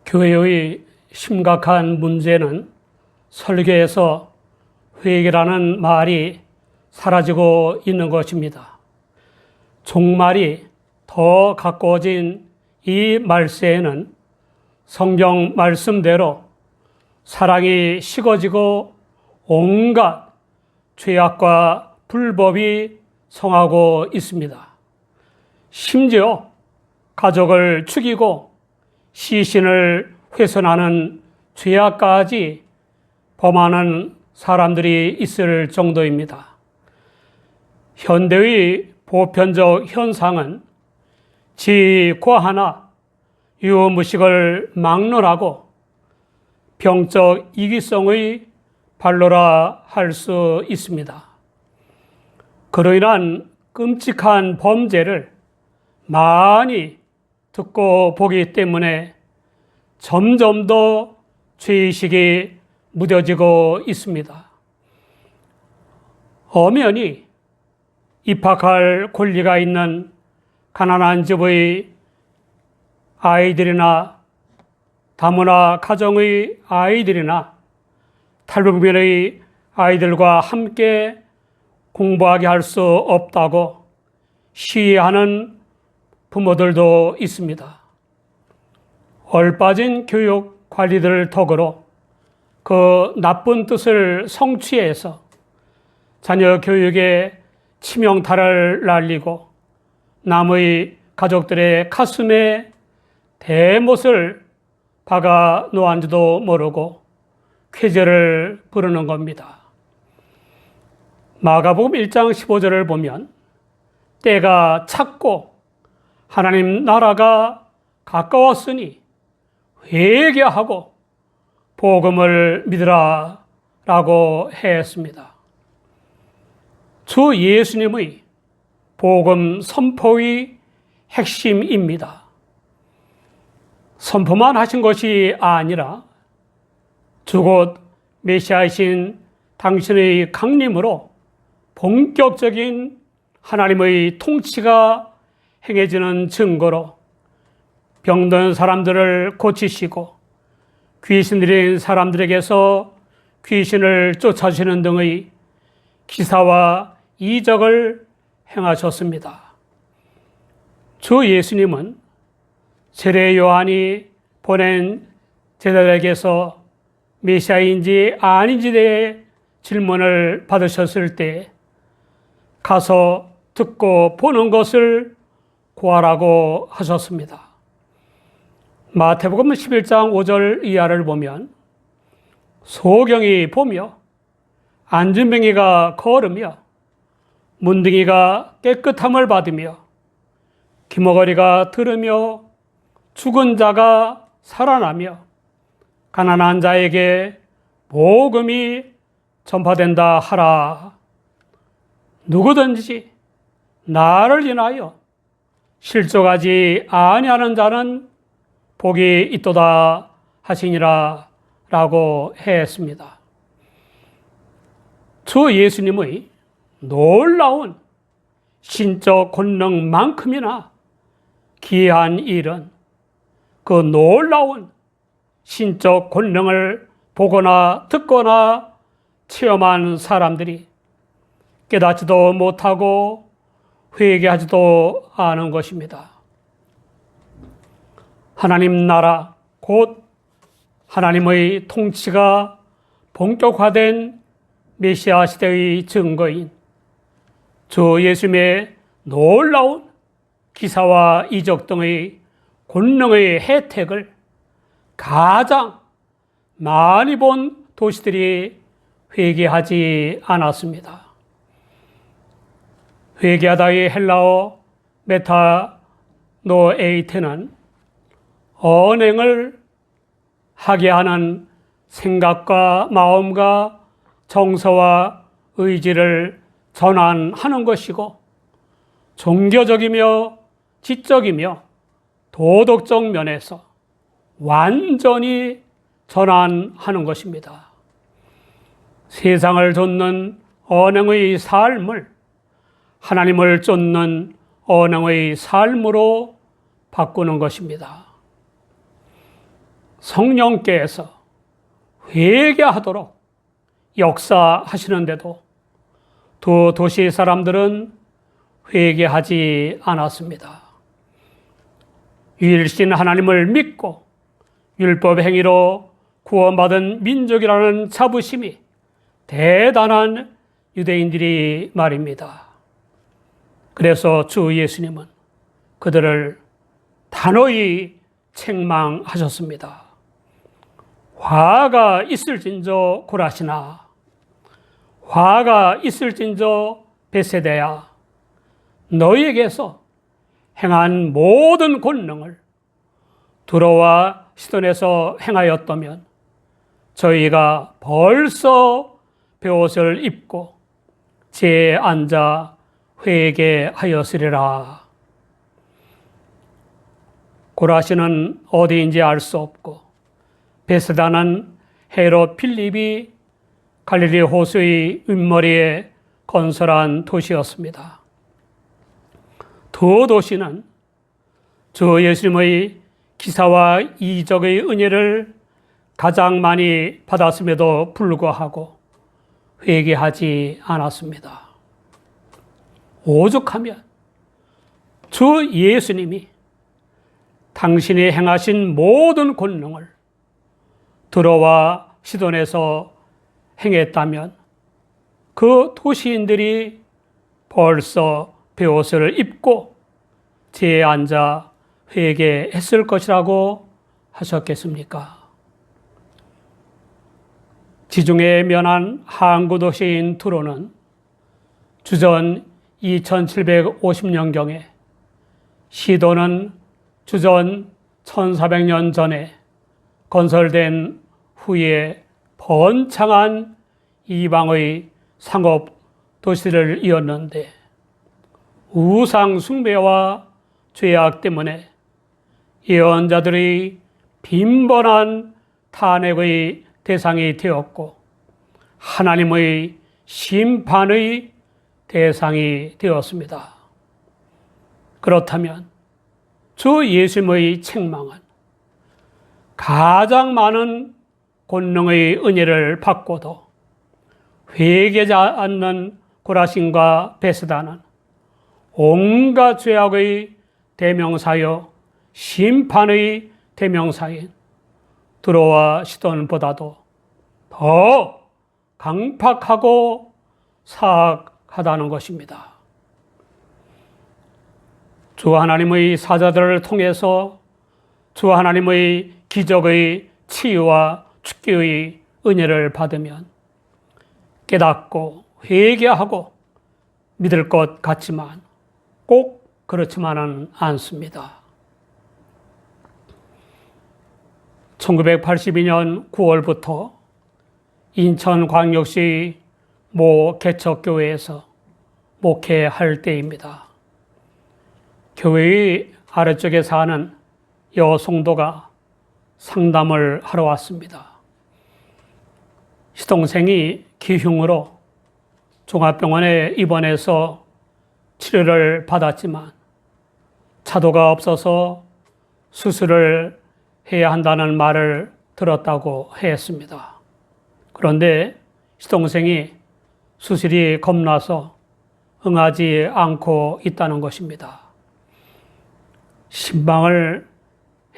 교회의 심각한 문제는 설교에서 회개라는 말이 사라지고 있는 것입니다. 종말이 더 가까워진 이 말세에는 성경 말씀대로 사랑이 식어지고 온갖 죄악과 불법이 성하고 있습니다. 심지어 가족을 죽이고 시신을 훼손하는 죄악까지 범하는 사람들이 있을 정도입니다. 현대의 보편적 현상은 지과하나 유무식을 막론하고 병적 이기성의 발로라 할 수 있습니다. 그로 인한 끔찍한 범죄를 많이 듣고 보기 때문에 점점 더 죄의식이 무뎌지고 있습니다. 엄연히 입학할 권리가 있는 가난한 집의 아이들이나 다문화 가정의 아이들이나 탈북민의 아이들과 함께 공부하게 할 수 없다고 시위하는 부모들도 있습니다. 얼빠진 교육 관리들 덕으로 그 나쁜 뜻을 성취해서 자녀 교육에 치명타를 날리고 남의 가족들의 가슴에 대못을 박아 놓았는지도 모르고 쾌재를 부르는 겁니다. 마가복음 1장 15절을 보면 때가 찼고 하나님 나라가 가까웠으니 회개하고 복음을 믿으라 라고 했습니다. 주 예수님의 복음 선포의 핵심입니다. 선포만 하신 것이 아니라 주 곧 메시아이신 당신의 강림으로 본격적인 하나님의 통치가 행해지는 증거로 병든 사람들을 고치시고 귀신 들린 사람들에게서 귀신을 쫓아주시는 등의 기사와 이적을 행하셨습니다. 주 예수님은 세례 요한이 보낸 제자들에게서 메시아인지 아닌지 대해 질문을 받으셨을 때 가서 듣고 보는 것을 구하라고 하셨습니다. 마태복음 11장 5절 이하를 보면 소경이 보며 안진뱅이가 걸으며 문둥이가 깨끗함을 받으며 기머거리가 들으며 죽은 자가 살아나며 가난한 자에게 복음이 전파된다 하라. 누구든지 나를 인하여 실족하지 아니하는 자는 복이 있도다 하시니라 라고 했습니다. 주 예수님의 놀라운 신적 권능만큼이나 귀한 일은 그 놀라운 신적 권능을 보거나 듣거나 체험한 사람들이 깨닫지도 못하고 회개하지도 않은 것입니다. 하나님 나라 곧 하나님의 통치가 본격화된 메시아 시대의 증거인 주 예수님의 놀라운 기사와 이적 등의 권능의 혜택을 가장 많이 본 도시들이 회개하지 않았습니다. 회개하다의 헬라어 메타노에이테는 언행을 하게 하는 생각과 마음과 정서와 의지를 전환하는 것이고 종교적이며 지적이며 도덕적 면에서 완전히 전환하는 것입니다. 세상을 좇는 언행의 삶을 하나님을 쫓는 언행의 삶으로 바꾸는 것입니다. 성령께서 회개하도록 역사하시는데도 두 도시 사람들은 회개하지 않았습니다. 유일신 하나님을 믿고 율법 행위로 구원받은 민족이라는 자부심이 대단한 유대인들이 말입니다. 그래서 주 예수님은 그들을 단호히 책망하셨습니다. 화가 있을진저 고라시나, 화가 있을진저 베세대야, 너희에게서 행한 모든 권능을 두로와 시돈에서 행하였다면 저희가 벌써 베옷을 입고 제에 앉아 회개하였으리라. 고라시는 어디인지 알 수 없고 베세다는 헤롯 필립이 갈릴리 호수의 윗머리에 건설한 도시였습니다. 두 도시는 주 예수님의 기사와 이적의 은혜를 가장 많이 받았음에도 불구하고 회개하지 않았습니다. 오죽하면 주 예수님이 당신이 행하신 모든 권능을 두로와 시돈에서 행했다면 그 도시인들이 벌써 베옷을 입고 제에 앉아 회개했을 것이라고 하셨겠습니까? 지중해에 면한 항구 도시인 두로는 주전 2750년경에, 시돈은 주전 1400년 전에 건설된 후에 번창한 이방의 상업 도시를 이었는데 우상 숭배와 죄악 때문에 예언자들의 빈번한 탄핵의 대상이 되었고 하나님의 심판의 대상이 되었습니다. 그렇다면 주 예수님의 책망은 가장 많은 권능의 은혜를 받고도 회개하지 않는 고라신과 베스다는 온갖 죄악의 대명사여 심판의 대명사인 두로와 시돈보다도 더 강팍하고 사악하다는 것입니다. 주 하나님의 사자들을 통해서 주 하나님의 기적의 치유와 축기의 은혜를 받으면 깨닫고 회개하고 믿을 것 같지만 꼭 그렇지만은 않습니다. 1982년 9월부터 인천광역시 모 개척교회에서 목회할 때입니다. 교회의 아래쪽에 사는 여성도가 상담을 하러 왔습니다. 시동생이 기흉으로 종합병원에 입원해서 치료를 받았지만 차도가 없어서 수술을 해야 한다는 말을 들었다고 했습니다. 그런데 시동생이 수술이 겁나서 응하지 않고 있다는 것입니다. 신방을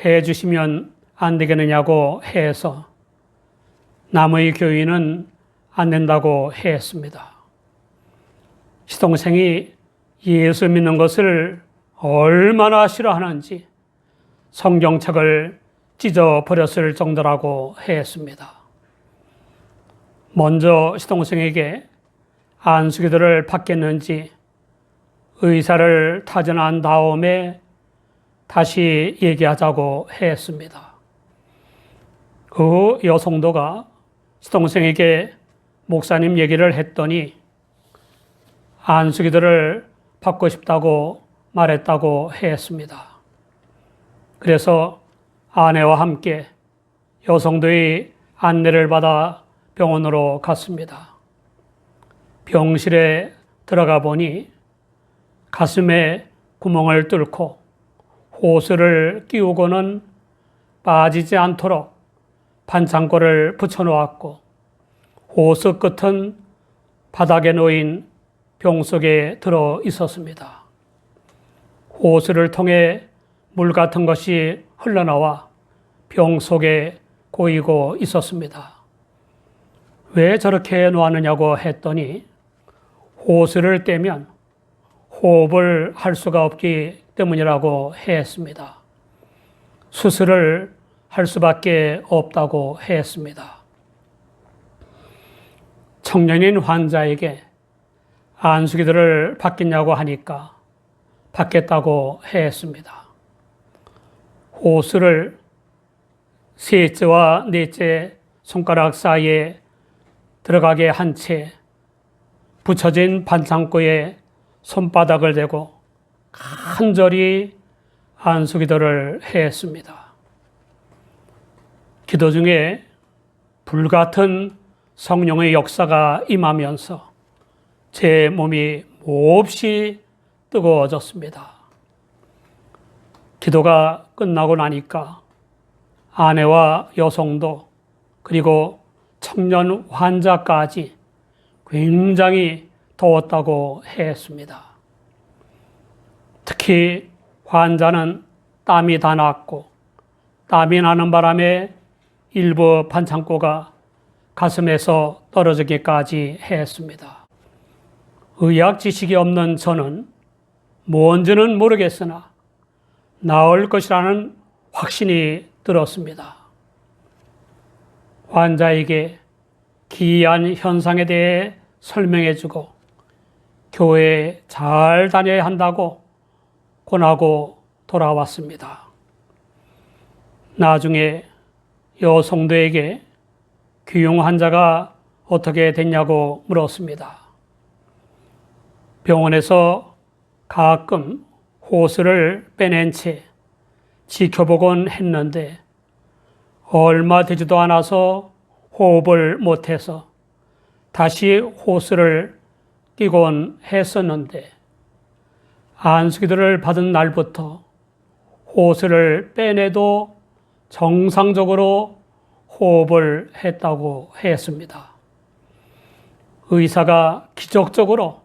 해 주시면 안 되겠느냐고 해서 남의 교인은 안 된다고 했습니다. 시동생이 예수 믿는 것을 얼마나 싫어하는지 성경책을 찢어버렸을 정도라고 했습니다. 먼저 시동생에게 안수기도를 받겠는지 의사를 타전한 다음에 다시 얘기하자고 했습니다. 그 여성도가 시동생에게 목사님 얘기를 했더니 안수기도를 받고 싶다고 말했다고 했습니다. 그래서 아내와 함께 여성도의 안내를 받아 병원으로 갔습니다. 병실에 들어가 보니 가슴에 구멍을 뚫고 호스를 끼우고는 빠지지 않도록 반창고를 붙여놓았고 호스 끝은 바닥에 놓인 병 속에 들어 있었습니다. 호스를 통해 물 같은 것이 흘러나와 병 속에 고이고 있었습니다. 왜 저렇게 놓았느냐고 했더니 호스를 떼면 호흡을 할 수가 없기 때문이라고 했습니다. 수술을 할 수밖에 없다고 했습니다. 청년인 환자에게 안수기도를 받겠냐고 하니까 받겠다고 했습니다. 호수를 셋째와 넷째 손가락 사이에 들어가게 한 채 붙여진 반창고에 손바닥을 대고 간절히 안수기도를 했습니다. 기도 중에 불같은 성령의 역사가 임하면서 제 몸이 몹시 뜨거워졌습니다. 기도가 끝나고 나니까 아내와 여성도 그리고 청년 환자까지 굉장히 더웠다고 했습니다. 특히 환자는 땀이 다 났고 땀이 나는 바람에 일부 반창고가 가슴에서 떨어지기까지 했습니다. 의학 지식이 없는 저는 뭔지는 모르겠으나 나을 것이라는 확신이 들었습니다. 환자에게 기이한 현상에 대해 설명해주고 교회에 잘 다녀야 한다고 권하고 돌아왔습니다. 나중에 여성도에게 귀용 환자가 어떻게 됐냐고 물었습니다. 병원에서 가끔 호스를 빼낸 채 지켜보곤 했는데 얼마 되지도 않아서 호흡을 못해서 다시 호스를 끼곤 했었는데 안수기도를 받은 날부터 호스를 빼내도 정상적으로 호흡을 했다고 했습니다. 의사가 기적적으로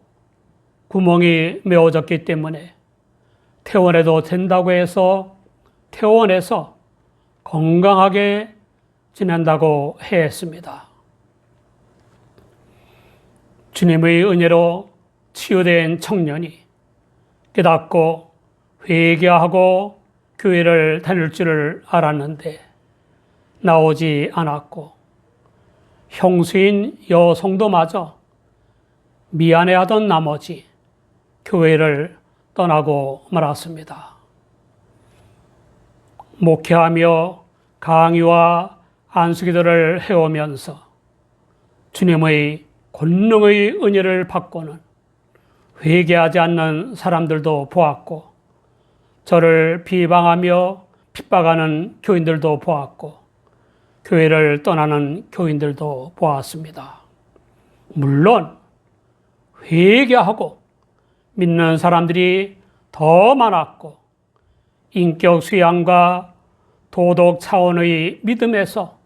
구멍이 메워졌기 때문에 퇴원해도 된다고 해서 퇴원해서 건강하게 지낸다고 했습니다. 주님의 은혜로 치유된 청년이 깨닫고 회개하고 교회를 다닐 줄을 알았는데 나오지 않았고 형수인 여성도마저 미안해하던 나머지 교회를 떠나고 말았습니다. 목회하며 강의와 안수기도를 해오면서 주님의 권능의 은혜를 받고는 회개하지 않는 사람들도 보았고 저를 비방하며 핍박하는 교인들도 보았고 교회를 떠나는 교인들도 보았습니다. 물론 회개하고 믿는 사람들이 더 많았고 인격 수양과 도덕 차원의 믿음에서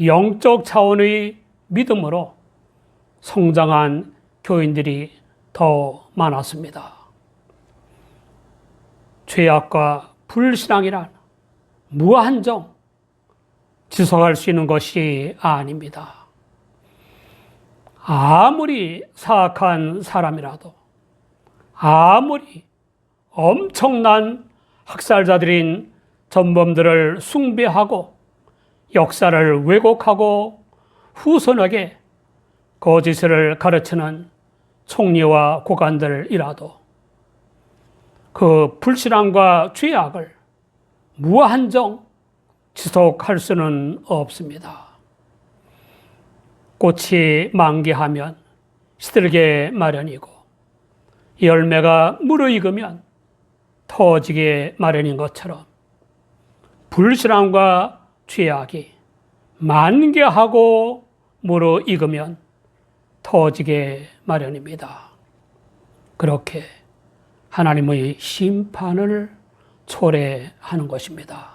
영적 차원의 믿음으로 성장한 교인들이 더 많았습니다. 죄악과 불신앙이란 무한정 지속할 수 있는 것이 아닙니다. 아무리 사악한 사람이라도 아무리 엄청난 학살자들인 전범들을 숭배하고 역사를 왜곡하고 후손에게 거짓을 가르치는 총리와 고관들이라도 그 불신앙과 죄악을 무한정 지속할 수는 없습니다. 꽃이 만개하면 시들게 마련이고 열매가 무르익으면 터지게 마련인 것처럼 불신앙과 죄악이 만개하고 무르익으면 터지게 마련입니다. 그렇게 하나님의 심판을 초래하는 것입니다.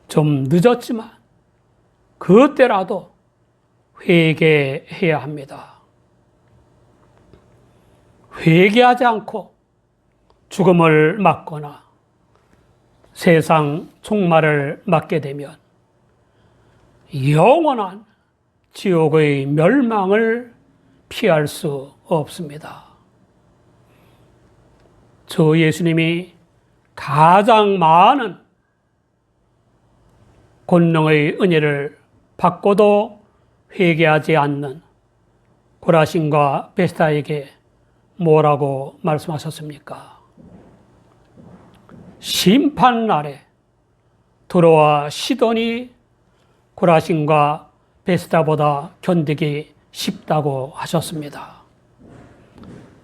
좀 늦었지만 그때라도 회개해야 합니다. 회개하지 않고 죽음을 맞거나 세상 종말을 맞게 되면 영원한 지옥의 멸망을 피할 수 없습니다. 저 예수님이 가장 많은 권능의 은혜를 받고도 회개하지 않는 고라신과 베스다에게 뭐라고 말씀하셨습니까? 심판날에 두로와 시돈이 고라신과 베스다보다 견디기 쉽다고 하셨습니다.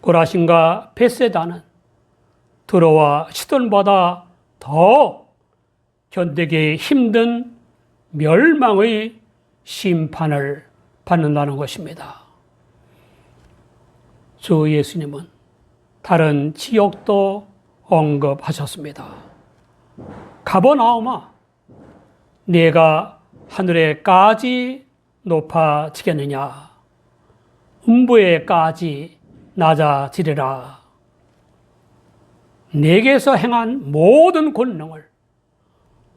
고라신과 베세다는 두로와 시돈보다 더 견디기 힘든 멸망의 심판을 받는다는 것입니다. 주 예수님은 다른 지역도 언급하셨습니다. 가버나움아, 네가 하늘에까지 높아지겠느냐? 음부에까지 낮아지리라. 내게서 행한 모든 권능을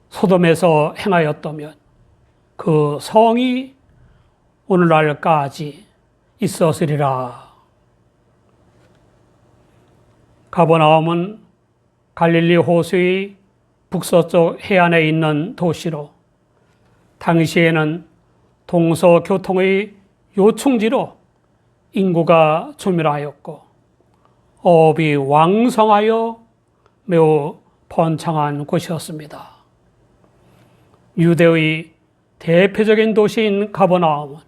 소돔에서 행하였다면 그 성이 오늘날까지 있었으리라. 가버나움은 갈릴리 호수의 북서쪽 해안에 있는 도시로 당시에는 동서교통의 요충지로 인구가 조밀하였고 어업이 왕성하여 매우 번창한 곳이었습니다. 유대의 대표적인 도시인 가버나움은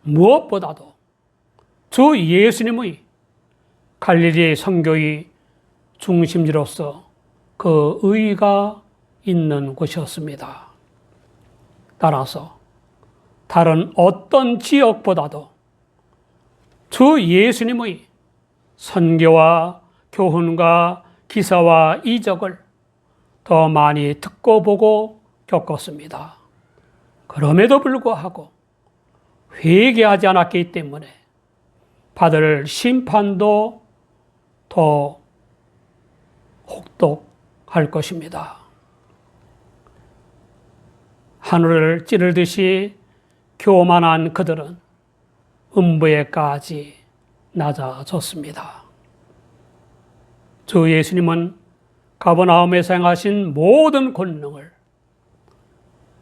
무엇보다도 주 예수님의 갈릴리 선교의 중심지로서 그 의의가 있는 곳이었습니다. 따라서 다른 어떤 지역보다도 주 예수님의 선교와 교훈과 기사와 이적을 더 많이 듣고 보고 겪었습니다. 그럼에도 불구하고 회개하지 않았기 때문에 받을 심판도 더 혹독할 것입니다. 하늘을 찌르듯이 교만한 그들은 음부에까지 낮아졌습니다. 주 예수님은 가버나움에서 행하신 모든 권능을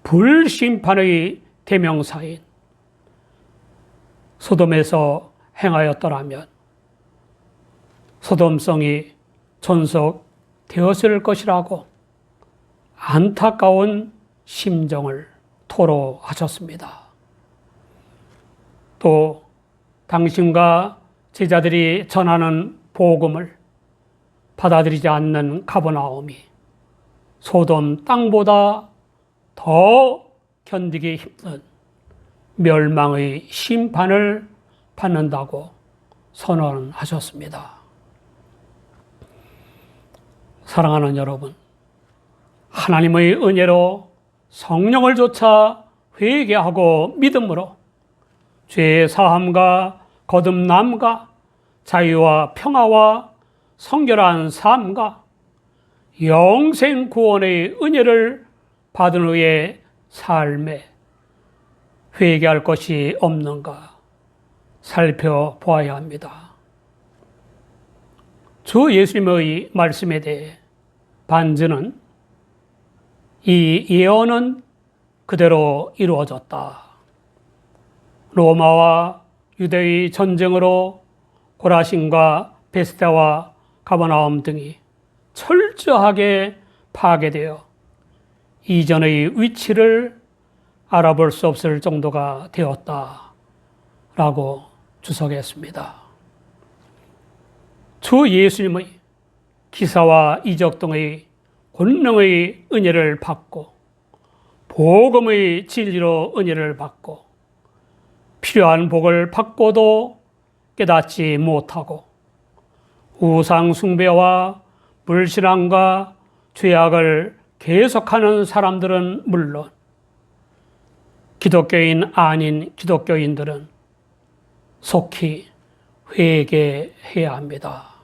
불심판의 대명사인 소돔에서 행하였더라면 소돔성이 존속되었을 것이라고 안타까운 심정을 토로하셨습니다. 또 당신과 제자들이 전하는 복음을 받아들이지 않는 가버나움이 소돔 땅보다 더 견디기 힘든 멸망의 심판을 받는다고 선언하셨습니다. 사랑하는 여러분, 하나님의 은혜로 성령을 조차 회개하고 믿음으로 죄의 사함과 거듭남과 자유와 평화와 성결한 삶과 영생 구원의 은혜를 받은 후의 삶에 회개할 것이 없는가 살펴보아야 합니다. 주 예수님의 말씀에 대해 반증은 이 예언은 그대로 이루어졌다. 로마와 유대의 전쟁으로 고라신과 베스다와 가버나움 등이 철저하게 파괴되어 이전의 위치를 알아볼 수 없을 정도가 되었다라고 주석했습니다. 주 예수님의 기사와 이적 등의 권능의 은혜를 받고 복음의 진리로 은혜를 받고 필요한 복을 받고도 깨닫지 못하고 우상 숭배와 불신앙과 죄악을 계속하는 사람들은 물론 기독교인 아닌 기독교인들은 속히 회개해야 합니다.